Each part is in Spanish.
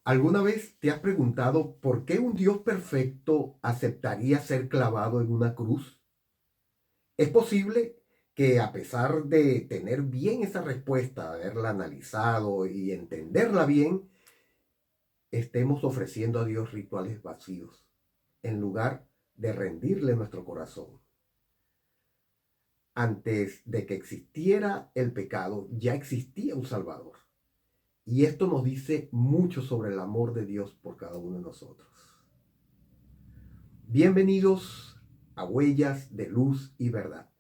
¿Alguna vez te has preguntado por qué un Dios perfecto aceptaría ser clavado en una cruz? Es posible que a pesar de tener bien esa respuesta, haberla analizado y entenderla bien, estemos ofreciendo a Dios rituales vacíos en lugar de rendirle nuestro corazón. Antes de que existiera el pecado, ya existía un Salvador. Y esto nos dice mucho sobre el amor de Dios por cada uno de nosotros. Bienvenidos a Huellas de Luz y Verdad,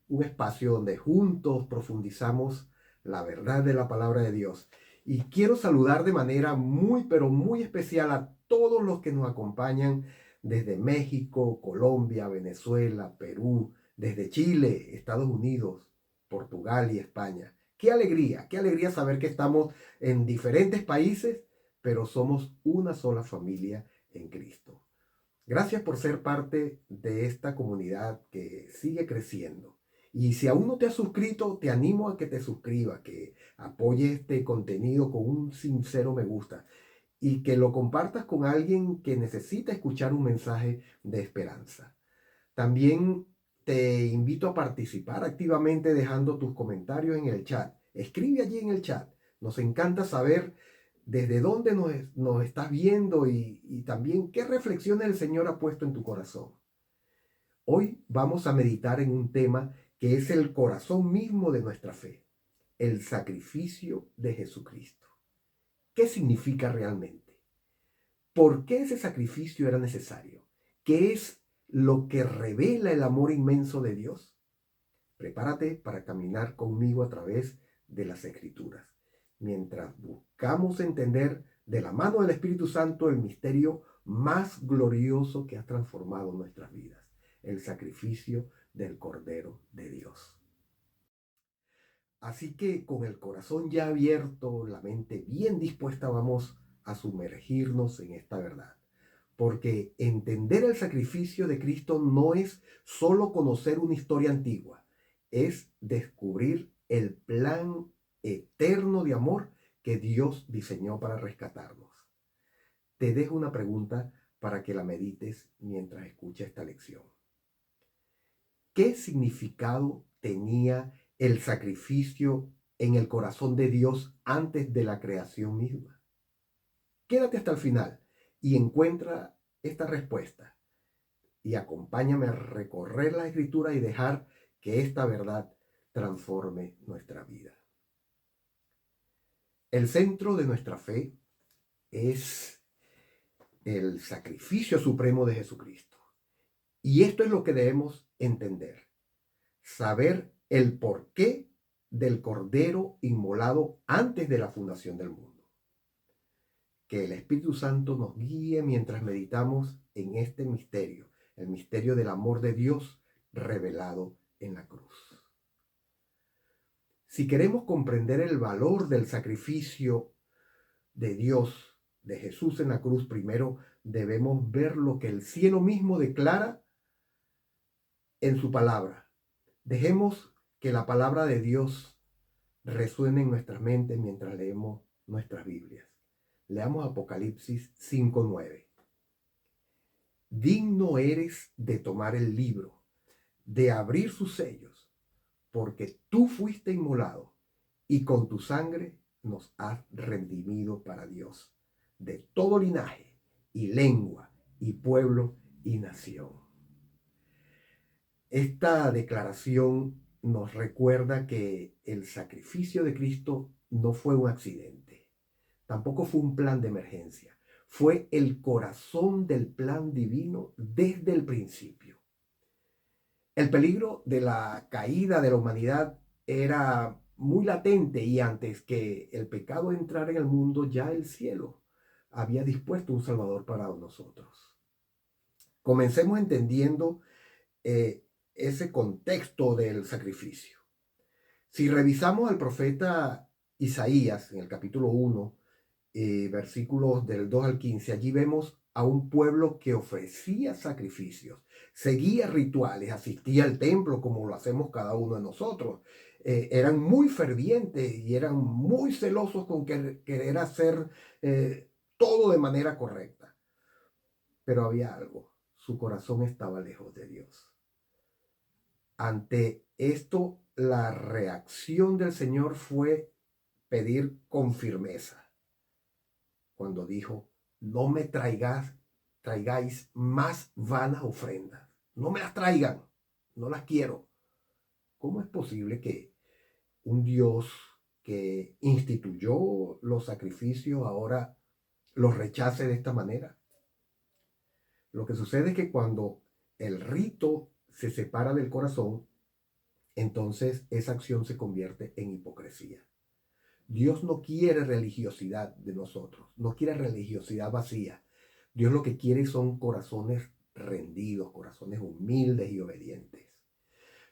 un espacio donde juntos profundizamos la verdad de la palabra de Dios. Y quiero saludar de manera muy, pero muy especial a todos los que nos acompañan desde México, Colombia, Venezuela, Perú, desde Chile, Estados Unidos, Portugal y España. Qué alegría saber que estamos en diferentes países, pero somos una sola familia en Cristo. Gracias por ser parte de esta comunidad que sigue creciendo. Y si aún no te has suscrito, te animo a que te suscribas, que apoye este contenido con un sincero me gusta y que lo compartas con alguien que necesita escuchar un mensaje de esperanza. También te invito a participar activamente dejando tus comentarios en el chat. Escribe allí en el chat. Nos encanta saber desde dónde nos estás viendo y también qué reflexiones el Señor ha puesto en tu corazón. Hoy vamos a meditar en un tema que es el corazón mismo de nuestra fe, el sacrificio de Jesucristo. ¿Qué significa realmente? ¿Por qué ese sacrificio era necesario? ¿Qué es lo que revela el amor inmenso de Dios? Prepárate para caminar conmigo a través de las Escrituras, mientras buscamos entender de la mano del Espíritu Santo el misterio más glorioso que ha transformado nuestras vidas, el sacrificio del Cordero de Dios. Así que con el corazón ya abierto, la mente bien dispuesta, vamos a sumergirnos en esta verdad. Porque entender el sacrificio de Cristo no es solo conocer una historia antigua, es descubrir el plan eterno de amor que Dios diseñó para rescatarnos. Te dejo una pregunta para que la medites mientras escuchas esta lección. ¿Qué significado tenía el sacrificio en el corazón de Dios antes de la creación misma? Quédate hasta el final y encuentra esta respuesta y acompáñame a recorrer la Escritura y dejar que esta verdad transforme nuestra vida. El centro de nuestra fe es el sacrificio supremo de Jesucristo. Y esto es lo que debemos entender. Saber el porqué del Cordero inmolado antes de la fundación del mundo. Que el Espíritu Santo nos guíe mientras meditamos en este misterio, el misterio del amor de Dios revelado en la cruz. Si queremos comprender el valor del sacrificio de Dios, de Jesús en la cruz, primero debemos ver lo que el cielo mismo declara en su palabra. Dejemos que la palabra de Dios resuene en nuestra mente mientras leemos nuestras Biblias. Leamos Apocalipsis 5:9. Digno eres de tomar el libro, de abrir sus sellos, porque tú fuiste inmolado y con tu sangre nos has redimido para Dios, de todo linaje y lengua y pueblo y nación. Esta declaración nos recuerda que el sacrificio de Cristo no fue un accidente, tampoco fue un plan de emergencia, fue el corazón del plan divino desde el principio. El peligro de la caída de la humanidad era muy latente y antes que el pecado entrara en el mundo, ya el cielo había dispuesto un Salvador para nosotros. Comencemos entendiendo eh, ese contexto del sacrificio. Si revisamos al profeta Isaías en el capítulo 1, versículos del 2 al 15, allí vemos a un pueblo que ofrecía sacrificios, seguía rituales, asistía al templo como lo hacemos cada uno de nosotros. Eran muy fervientes y eran muy celosos con querer hacer todo de manera correcta. Pero había algo, su corazón estaba lejos de Dios. Ante esto, la reacción del Señor fue pedir con firmeza, cuando dijo, no me traigáis más vanas ofrendas, no me las traigan, no las quiero. ¿Cómo es posible que un Dios que instituyó los sacrificios ahora los rechace de esta manera? Lo que sucede es que cuando el rito se separa del corazón, entonces esa acción se convierte en hipocresía. Dios no quiere religiosidad de nosotros, no quiere religiosidad vacía. Dios lo que quiere son corazones rendidos, corazones humildes y obedientes.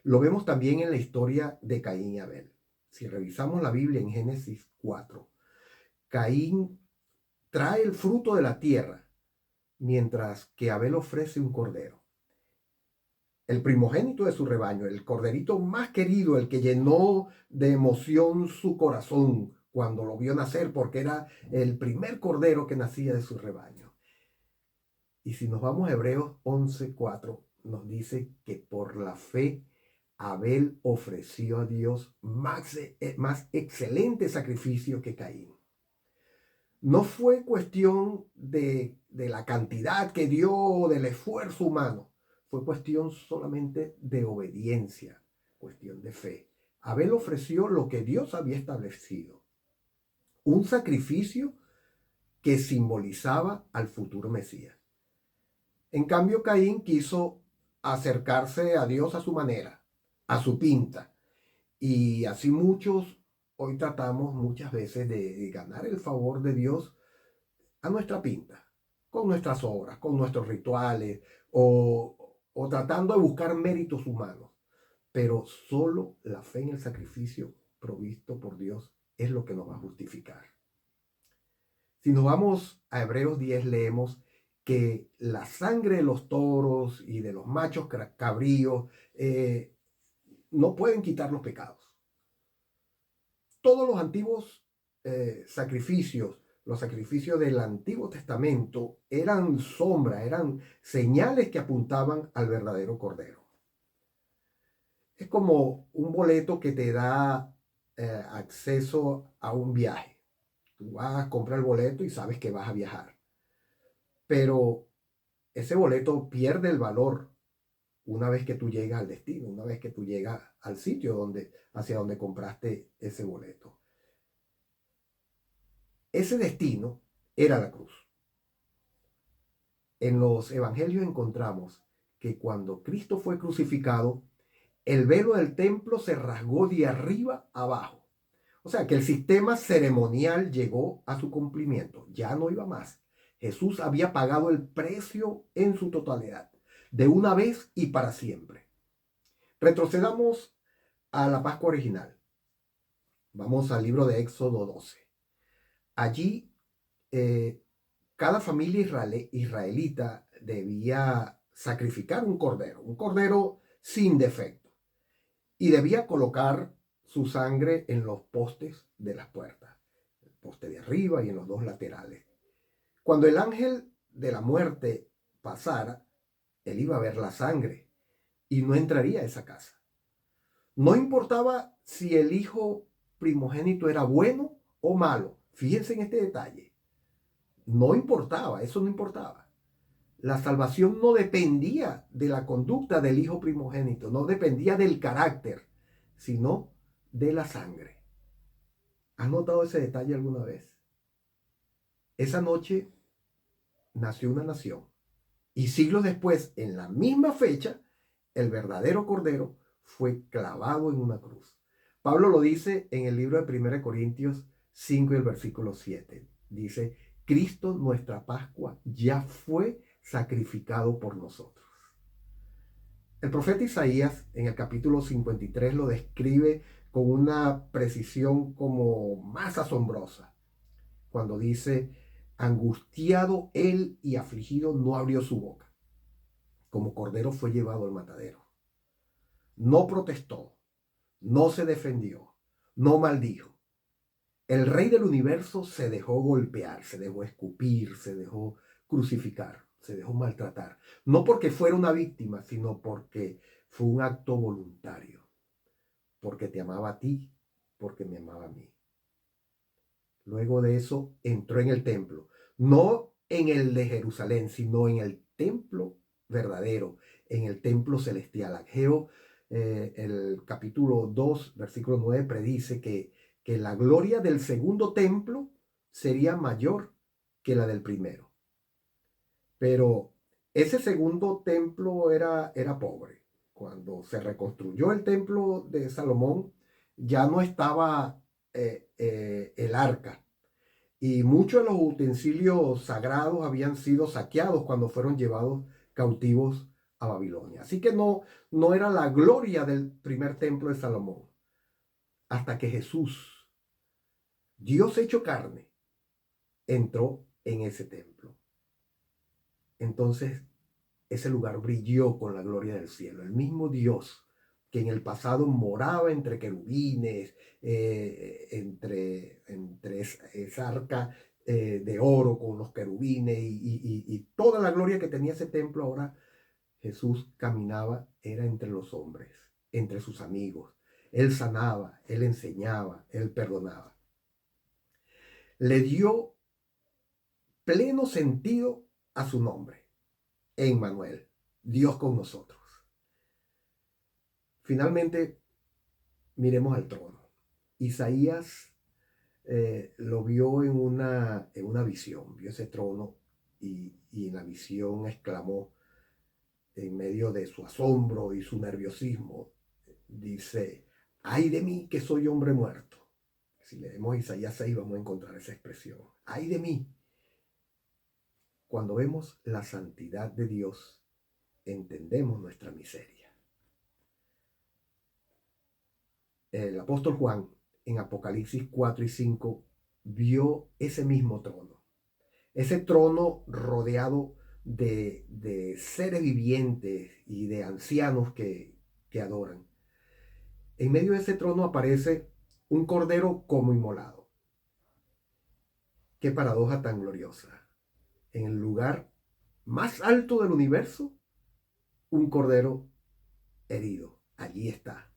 Lo vemos también en la historia de Caín y Abel. Si revisamos la Biblia en Génesis 4, Caín trae el fruto de la tierra, mientras que Abel ofrece un cordero. El primogénito de su rebaño, el corderito más querido, el que llenó de emoción su corazón cuando lo vio nacer, porque era el primer cordero que nacía de su rebaño. Y si nos vamos a Hebreos 11:4, nos dice que por la fe Abel ofreció a Dios más excelente sacrificio que Caín. No fue cuestión de la cantidad que dio, del esfuerzo humano. Fue cuestión solamente de obediencia, cuestión de fe. Abel ofreció lo que Dios había establecido. Un sacrificio que simbolizaba al futuro Mesías. En cambio, Caín quiso acercarse a Dios a su manera, a su pinta. Y así muchos hoy tratamos muchas veces de ganar el favor de Dios a nuestra pinta, con nuestras obras, con nuestros rituales o tratando de buscar méritos humanos. Pero solo la fe en el sacrificio provisto por Dios es lo que nos va a justificar. Si nos vamos a Hebreos 10, leemos que la sangre de los toros y de los machos cabríos no pueden quitar los pecados. Todos los antiguos sacrificios, los sacrificios del Antiguo Testamento, eran sombra, eran señales que apuntaban al verdadero Cordero. Es como un boleto que te da acceso a un viaje. Tú vas a comprar el boleto y sabes que vas a viajar. Pero ese boleto pierde el valor una vez que tú llegas al destino, una vez que tú llegas al sitio hacia donde compraste ese boleto. Ese destino era la cruz. En los evangelios encontramos que cuando Cristo fue crucificado, el velo del templo se rasgó de arriba a abajo. O sea que el sistema ceremonial llegó a su cumplimiento, ya no iba más. Jesús había pagado el precio en su totalidad, de una vez y para siempre. Retrocedamos a la Pascua original. Vamos al libro de Éxodo 12. Allí cada familia israelita debía sacrificar un cordero sin defecto, y debía colocar su sangre en los postes de las puertas, el poste de arriba y en los dos laterales. Cuando el ángel de la muerte pasara, él iba a ver la sangre y no entraría a esa casa. No importaba si el hijo primogénito era bueno o malo. Fíjense en este detalle. No importaba, eso no importaba. La salvación no dependía de la conducta del hijo primogénito, no dependía del carácter, sino de la sangre. ¿Has notado ese detalle alguna vez? Esa noche nació una nación y siglos después, en la misma fecha, el verdadero Cordero fue clavado en una cruz. Pablo lo dice en el libro de 1 Corintios 5 y el versículo 7. Dice, Cristo, nuestra Pascua, ya fue sacrificado por nosotros. El profeta Isaías en el capítulo 53 lo describe con una precisión como más asombrosa, cuando dice, angustiado él y afligido no abrió su boca. Como cordero fue llevado al matadero. No protestó, no se defendió, no maldijo. El rey del universo se dejó golpear, se dejó escupir, se dejó crucificar, se dejó maltratar. No porque fuera una víctima, sino porque fue un acto voluntario, porque te amaba a ti, porque me amaba a mí. Luego de eso entró en el templo, no en el de Jerusalén, sino en el templo verdadero, en el templo celestial. Ageo, el capítulo 2, versículo 9, predice que la gloria del segundo templo sería mayor que la del primero. Pero ese segundo templo era pobre. Cuando se reconstruyó el templo de Salomón, ya no estaba el arca y muchos de los utensilios sagrados habían sido saqueados cuando fueron llevados cautivos a Babilonia. Así que no era la gloria del primer templo de Salomón. Hasta que Jesús, Dios hecho carne, entró en ese templo. Entonces ese lugar brilló con la gloria del cielo. El mismo Dios que en el pasado moraba entre querubines, entre esa arca de oro con los querubines y toda la gloria que tenía ese templo, ahora Jesús caminaba, era entre los hombres, entre sus amigos. Él sanaba, él enseñaba, él perdonaba. Le dio pleno sentido a su nombre, Emmanuel, Dios con nosotros. Finalmente, miremos al trono. Isaías lo vio en una visión, vio ese trono y en la visión exclamó en medio de su asombro y su nerviosismo, dice, ay de mí que soy hombre muerto. Si leemos Isaías 6 vamos a encontrar esa expresión, ay de mí. Cuando vemos la santidad de Dios, entendemos nuestra miseria. El apóstol Juan en Apocalipsis 4 y 5 vio ese mismo trono. Ese trono rodeado de seres vivientes y de ancianos que adoran. En medio de ese trono aparece un cordero como inmolado. Qué paradoja tan gloriosa. En el lugar más alto del universo, un cordero herido. Allí está.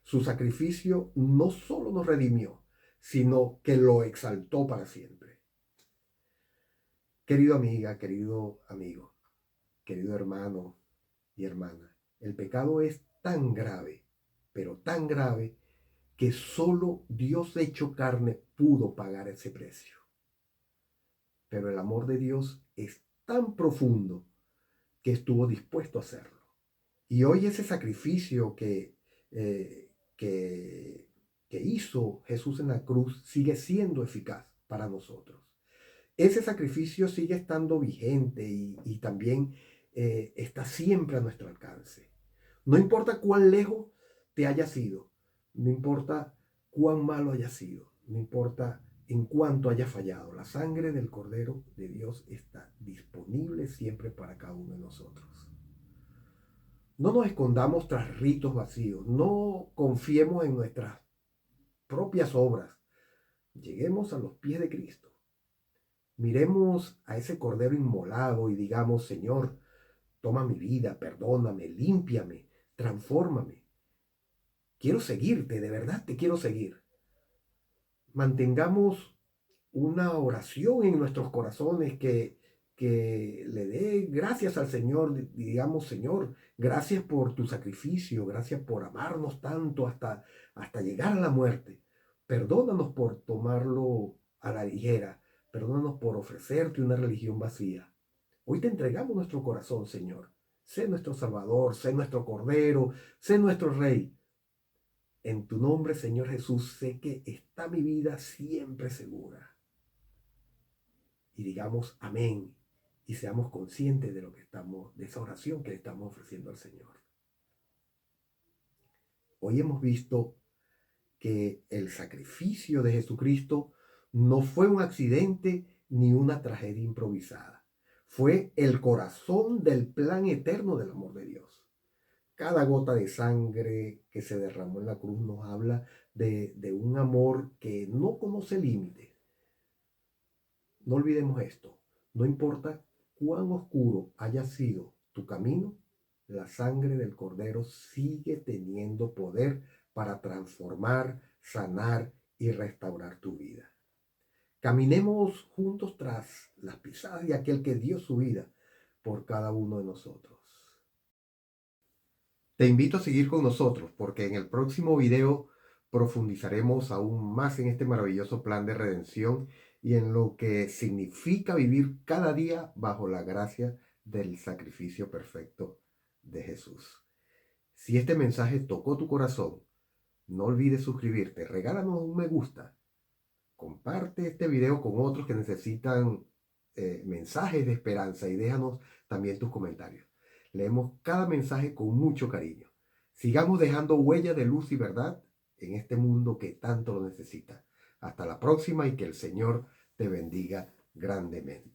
Su sacrificio no solo nos redimió, sino que lo exaltó para siempre. Querido amiga, querido amigo, querido hermano y hermana, el pecado es tan grave, pero tan grave, que solo Dios hecho carne pudo pagar ese precio. Pero el amor de Dios es tan profundo que estuvo dispuesto a hacerlo. Y hoy ese sacrificio que hizo Jesús en la cruz sigue siendo eficaz para nosotros. Ese sacrificio sigue estando vigente y también está siempre a nuestro alcance. No importa cuán lejos te hayas ido, no importa cuán malo hayas sido, no importa en cuánto hayas fallado, la sangre del Cordero de Dios está disponible siempre para cada uno de nosotros. No nos escondamos tras ritos vacíos, no confiemos en nuestras propias obras. Lleguemos a los pies de Cristo. Miremos a ese cordero inmolado y digamos, Señor, toma mi vida, perdóname, límpiame, transfórmame. Quiero seguirte, de verdad te quiero seguir. Mantengamos una oración en nuestros corazones que le dé gracias al Señor. Digamos, Señor, gracias por tu sacrificio, gracias por amarnos tanto hasta llegar a la muerte. Perdónanos por tomarlo a la ligera. Perdónanos por ofrecerte una religión vacía. Hoy te entregamos nuestro corazón, Señor. Sé nuestro Salvador, sé nuestro Cordero, sé nuestro Rey. En tu nombre, Señor Jesús, sé que está mi vida siempre segura. Y digamos amén y seamos conscientes de lo que de esa oración que le estamos ofreciendo al Señor. Hoy hemos visto que el sacrificio de Jesucristo no fue un accidente ni una tragedia improvisada. Fue el corazón del plan eterno del amor de Dios. Cada gota de sangre que se derramó en la cruz nos habla de un amor que no conoce límites. No olvidemos esto. No importa cuán oscuro haya sido tu camino, la sangre del Cordero sigue teniendo poder para transformar, sanar y restaurar tu vida. Caminemos juntos tras las pisadas de aquel que dio su vida por cada uno de nosotros. Te invito a seguir con nosotros porque en el próximo video profundizaremos aún más en este maravilloso plan de redención y en lo que significa vivir cada día bajo la gracia del sacrificio perfecto de Jesús. Si este mensaje tocó tu corazón, no olvides suscribirte, regálanos un me gusta, comparte este video con otros que necesitan mensajes de esperanza y déjanos también tus comentarios. Leemos cada mensaje con mucho cariño. Sigamos dejando huella de luz y verdad en este mundo que tanto lo necesita. Hasta la próxima y que el Señor te bendiga grandemente.